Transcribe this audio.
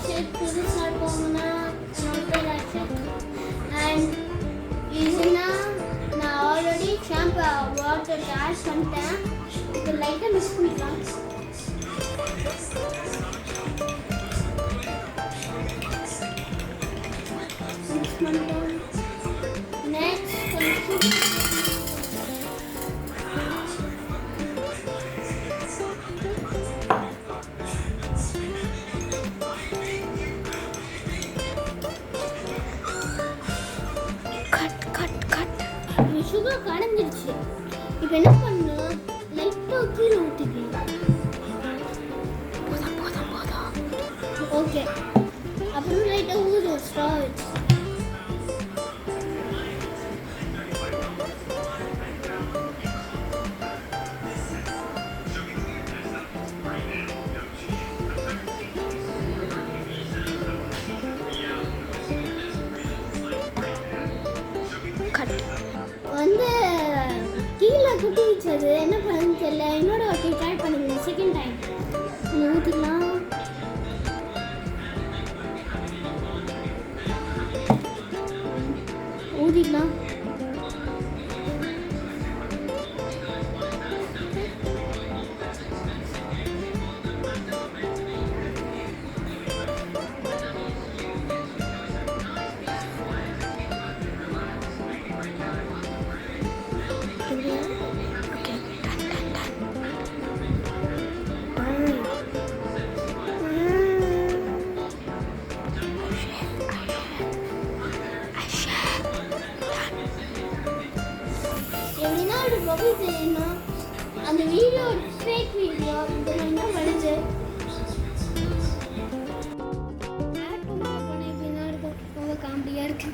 Shape புதுசாக போகணும்னா and இதுனா நான் ஆல்ரெடி ஷாம்பு வாட்டர் ஆட் பண்ணிட்டேன். இது லைட்டாக மிக்ஸ் பண்ணிக்கலாம். மிக்ஸ் பண்ணிட்டோம். நெக்ஸ்ட் சுகர் கடைஞ்சிருச்சு. இப்போ என்ன பண்ணணும், லைட்டாக கீழே ஊற்றிக்கலாம். ஓகே, அப்புறம் லைட்டாக ஊதும் ஸ்ட்ரா வச்சு. வந்து கீழே குட்டி வச்சது என்ன பண்ணுன்னு தெரியல. என்னோட ஒருத்தி ட்ரை பண்ணிக்கிறேன் செகண்ட் டைம். ஊற்றிக்கலாம். ஊற்றிக்கலாம். எப்படின்னா ஒரு பபுள் செய்யணும். அந்த வீடியோ ஃபேக் வீடியோ இதெல்லாம் தான் வருது. எப்படின்னா இருக்கும், ரொம்ப காமெடியாக இருக்கு.